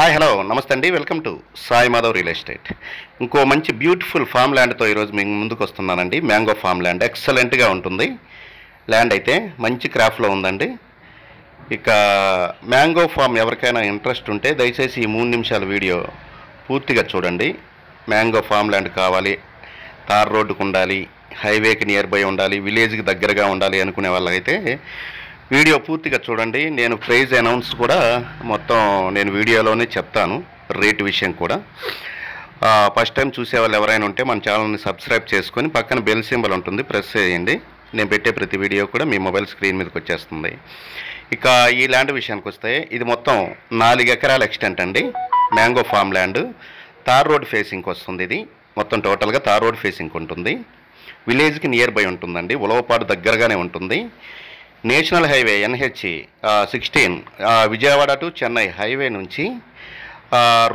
Hi hello నమస్తే అండి. Welcome to Sai Madhav real estate. ఇంకో మంచి బ్యూటిఫుల్ ఫామ్ ల్యాండ్తో ఈరోజు మీ ముందుకు వస్తున్నానండి. మ్యాంగో ఫామ్ ల్యాండ్ ఎక్సలెంట్గా ఉంటుంది. ల్యాండ్ అయితే మంచి క్రాఫ్ట్లో ఉందండి. ఇక మ్యాంగో ఫామ్ ఎవరికైనా ఇంట్రెస్ట్ ఉంటే దయచేసి ఈ 3 నిమిషాల వీడియో పూర్తిగా చూడండి. మ్యాంగో ఫామ్ ల్యాండ్ కావాలి, తార్ రోడ్డుకు ఉండాలి, హైవేకి నియర్ బై ఉండాలి, విలేజ్కి దగ్గరగా ఉండాలి అనుకునే వాళ్ళకైతే వీడియో పూర్తిగా చూడండి. నేను ప్రైజ్ అనౌన్స్ కూడా మొత్తం నేను వీడియోలోనే చెప్తాను, రేటు విషయం కూడా. ఫస్ట్ టైం చూసే వాళ్ళు ఎవరైనా ఉంటే మన ఛానల్ని సబ్స్క్రైబ్ చేసుకొని పక్కన బెల్ సింబల్ ఉంటుంది, ప్రెస్ చేయండి. నేను పెట్టే ప్రతి వీడియో కూడా మీ మొబైల్ స్క్రీన్ మీదకి వచ్చేస్తుంది. ఇక ఈ ల్యాండ్ విషయానికి వస్తే ఇది మొత్తం 4 ఎకరాల ఎక్స్టెంట్ అండి. Mango farm land tar road ఫేసింగ్కి వస్తుంది. ఇది మొత్తం టోటల్గా తార్ రోడ్ ఫేసింగ్ ఉంటుంది. విలేజ్కి నియర్ బై ఉంటుందండి, ఉలవపాడు దగ్గరగానే ఉంటుంది. National highway NH 16 Vijayawada to Chennai highway నుంచి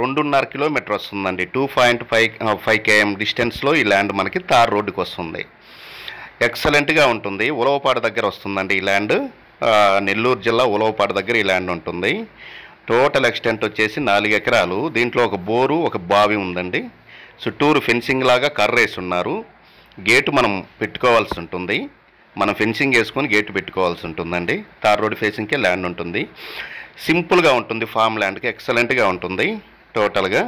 2.5 కిలోమీటర్ వస్తుందండి. 2.5 km డిస్టెన్స్లో ఈ ల్యాండ్ మనకి తార్ రోడ్డుకి వస్తుంది. ఎక్సలెంట్గా ఉంటుంది. ఉలవపాడు దగ్గర వస్తుందండి ఈ ల్యాండ్. నెల్లూరు జిల్లా ఉలవపాడు దగ్గర ఈ ల్యాండ్ ఉంటుంది. టోటల్ ఎక్స్టెంట్ వచ్చేసి 4 ఎకరాలు. దీంట్లో ఒక బోరు, ఒక బావి ఉందండి. చుట్టూరు ఫెన్సింగ్ లాగా కర్రేసి ఉన్నారు. గేటు మనం పెట్టుకోవాల్సి ఉంటుంది. మనం ఫెన్సింగ్ వేసుకొని గేటు పెట్టుకోవాల్సి ఉంటుందండి. తార్ రోడ్ ఫేసింగ్కే ల్యాండ్ ఉంటుంది. సింపుల్గా ఉంటుంది. ఫామ్ ల్యాండ్కి ఎక్సలెంట్గా ఉంటుంది. టోటల్గా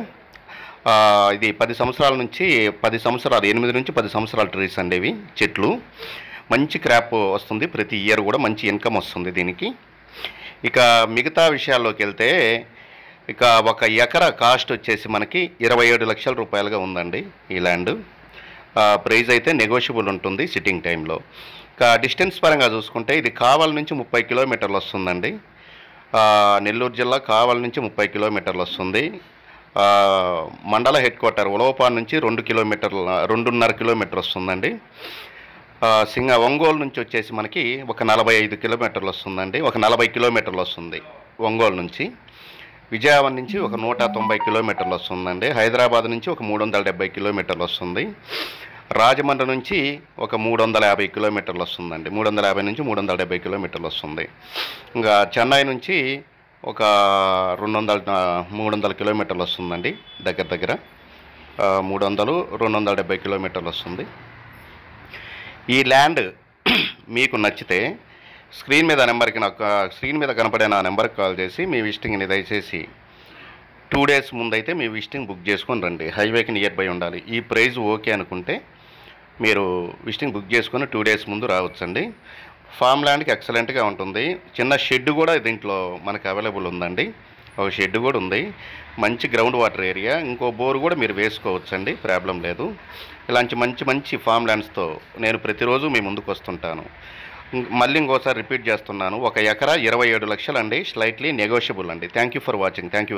ఇది 10 సంవత్సరాల నుంచి 10 సంవత్సరాలు 8 నుంచి 10 సంవత్సరాల ట్రీస్ అండి. ఇవి చెట్లు మంచి క్రాప్ వస్తుంది. ప్రతి ఇయర్ కూడా మంచి ఇన్కమ్ వస్తుంది దీనికి. ఇక మిగతా విషయాల్లోకి వెళ్తే ఇక 1 ఎకరా కాస్ట్ వచ్చేసి మనకి 27 లక్షల రూపాయలుగా ఉందండి ఈ ల్యాండ్. ప్రైస్ అయితే నెగోషియబుల్ ఉంటుంది సిట్టింగ్ టైంలో. ఇక డిస్టెన్స్ పరంగా చూసుకుంటే ఇది కావలి నుంచి 30 కిలోమీటర్లు వస్తుందండి. నెల్లూరు జిల్లా కావలి నుంచి 30 కిలోమీటర్లు వస్తుంది. మండల హెడ్ క్వార్టర్ ఉలవపాడు నుంచి 2.5 కిలోమీటర్ వస్తుందండి. ఒంగోలు నుంచి వచ్చేసి మనకి ఒక 45 కిలోమీటర్లు వస్తుందండి. ఒక 40 కిలోమీటర్లు వస్తుంది ఒంగోలు నుంచి. విజయవాడ నుంచి ఒక 190 కిలోమీటర్లు వస్తుందండి. హైదరాబాద్ నుంచి ఒక 370 కిలోమీటర్లు వస్తుంది. రాజమండ్రి నుంచి ఒక 350 కిలోమీటర్లు వస్తుందండి. 350 నుంచి 370 కిలోమీటర్లు వస్తుంది. ఇంకా చెన్నై నుంచి ఒక 300 కిలోమీటర్లు వస్తుందండి. దగ్గర 300-270 కిలోమీటర్లు వస్తుంది. ఈ ల్యాండ్ మీకు నచ్చితే స్క్రీన్ మీద కనపడే నా నెంబర్కి కాల్ చేసి మీ విజిటింగ్ని దయచేసి 2 డేస్ ముందైతే మీ విజిటింగ్ బుక్ చేసుకొని రండి. హైవేకి నియర్ బై ఉండాలి. ఈ ప్రైస్ ఓకే అనుకుంటే మీరు విజిటింగ్ బుక్ చేసుకొని 2 డేస్ ముందు రావచ్చండి. ఫామ్ ల్యాండ్కి ఎక్సలెంట్గా ఉంటుంది. చిన్న షెడ్ కూడా దీంట్లో మనకు అవైలబుల్ ఉందండి. ఒక షెడ్ కూడా ఉంది. మంచి గ్రౌండ్ వాటర్ ఏరియా. ఇంకో బోర్ కూడా మీరు వేసుకోవచ్చండి, ప్రాబ్లం లేదు. ఇలాంటి మంచి ఫామ్ ల్యాండ్స్తో నేను ప్రతిరోజు మీ ముందుకు వస్తుంటాను. మళ్ళీ ఇంకోసారి రిపీట్ చేస్తున్నాను, 1 ఎకరా 27 లక్షలు అండి. స్లైట్లీ నెగోషియబుల్ అండి. Thank you for watching. Thank you very much.